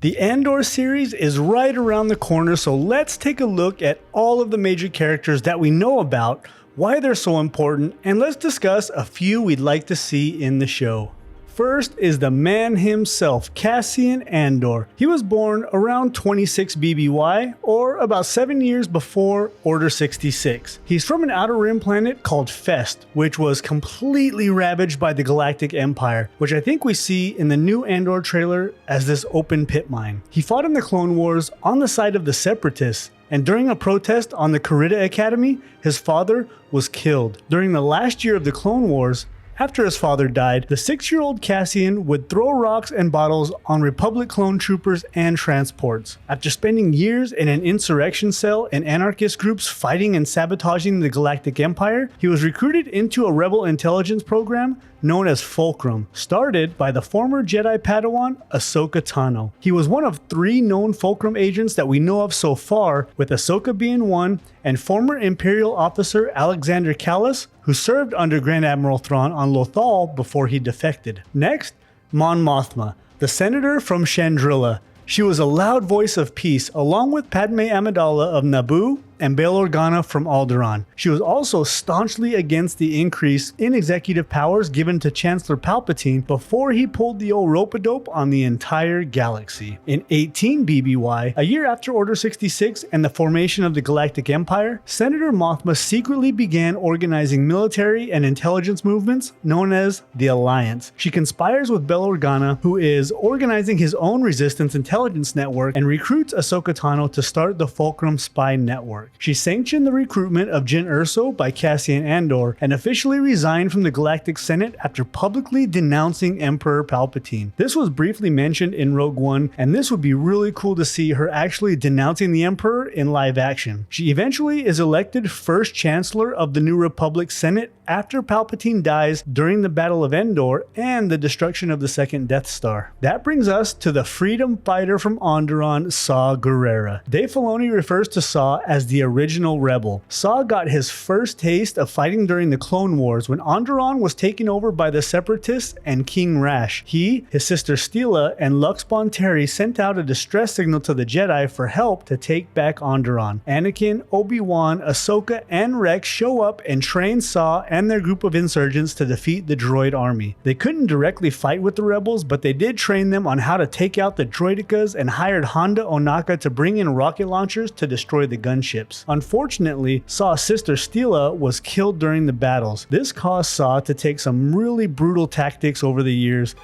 The Andor series is right around the corner, so let's take a look at all of the major characters that we know about, why they're so important, and let's discuss a few we'd like to see in the show. First is the man himself, Cassian Andor. He was born around 26 BBY, or about 7 years before Order 66. He's from an outer rim planet called Fest, which was completely ravaged by the Galactic Empire, which I think we see in the new Andor trailer as this open pit mine. He fought in the Clone Wars on the side of the Separatists, and during a protest on the Corita Academy, his father was killed. During the last year of the Clone Wars, after his father died, the 6-year-old Cassian would throw rocks and bottles on Republic clone troopers and transports. After spending years in an insurrection cell and anarchist groups fighting and sabotaging the Galactic Empire, he was recruited into a rebel intelligence program known as Fulcrum, started by the former Jedi Padawan Ahsoka Tano. He was one of 3 known Fulcrum agents that we know of so far, with Ahsoka being one, and former Imperial officer Alexander Kallus, who served under Grand Admiral Thrawn on Lothal before he defected. Next, Mon Mothma, the Senator from Shandrilla. She was a loud voice of peace, along with Padme Amidala of Naboo and Bail Organa from Alderaan. She was also staunchly against the increase in executive powers given to Chancellor Palpatine before he pulled the old rope-a-dope on the entire galaxy. In 18 BBY, a year after Order 66 and the formation of the Galactic Empire, Senator Mothma secretly began organizing military and intelligence movements known as the Alliance. She conspires with Bail Organa, who is organizing his own resistance intelligence network, and recruits Ahsoka Tano to start the Fulcrum spy network. She sanctioned the recruitment of Jyn Erso by Cassian Andor and officially resigned from the Galactic Senate after publicly denouncing Emperor Palpatine. This was briefly mentioned in Rogue One, and this would be really cool to see her actually denouncing the Emperor in live action. She eventually is elected first Chancellor of the New Republic Senate after Palpatine dies during the Battle of Endor and the destruction of the second Death Star. That brings us to the freedom fighter from Onderon, Saw Gerrera. Dave Filoni refers to Saw as the original rebel. Saw got his first taste of fighting during the Clone Wars when Onderon was taken over by the Separatists and King Rash. He, his sister Steela, and Lux Bonteri sent out a distress signal to the Jedi for help to take back Onderon. Anakin, Obi-Wan, Ahsoka, and Rex show up and train Saw and their group of insurgents to defeat the droid army. They couldn't directly fight with the rebels, but they did train them on how to take out the droidekas and hired Honda Onaka to bring in rocket launchers to destroy the gunships. Unfortunately, Saw's sister Steela was killed during the battles. This caused Saw to take some really brutal tactics over the years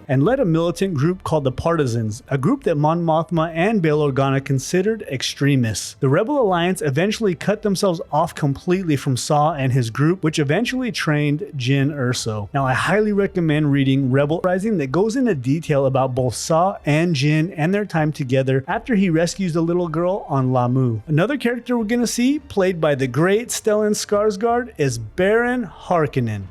and led a militant group called the Partisans, a group that Mon Mothma and Bail Organa considered extremists. The Rebel Alliance eventually cut themselves off completely from Saw and his group, which eventually trained Jyn Erso. Now, I highly recommend reading Rebel Rising that goes into detail about both Saw and Jyn and their time together after he rescues the little girl on Lamu. Another character we're gonna see, played by the great Stellan Skarsgård, is Baron Harkonnen.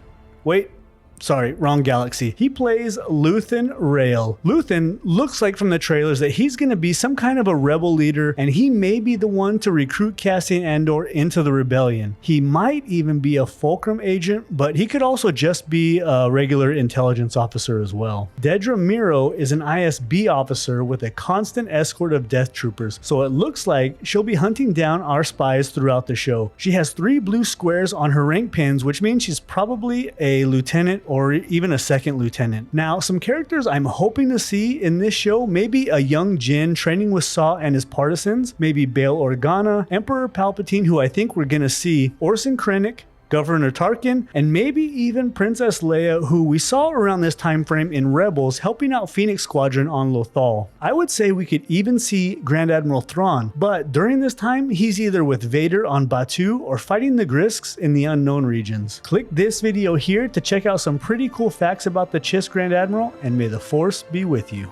Wait. Sorry, wrong galaxy. He plays Luthen Rael. Luthen looks like from the trailers that he's going to be some kind of a rebel leader, and he may be the one to recruit Cassian Andor into the rebellion. He might even be a Fulcrum agent, but he could also just be a regular intelligence officer as well. Dedra Meero is an ISB officer with a constant escort of death troopers, so it looks like she'll be hunting down our spies throughout the show. She has 3 blue squares on her rank pins, which means she's probably a lieutenant or even a second lieutenant. Now, some characters I'm hoping to see in this show, maybe a young Jyn training with Saw and his partisans, maybe Bail Organa, Emperor Palpatine, who I think we're gonna see, Orson Krennic, Governor Tarkin, and maybe even Princess Leia, who we saw around this time frame in Rebels helping out Phoenix Squadron on Lothal. I would say we could even see Grand Admiral Thrawn, but during this time he's either with Vader on Batuu or fighting the Grisks in the unknown regions. Click this video here to check out some pretty cool facts about the Chiss Grand Admiral, and may the Force be with you.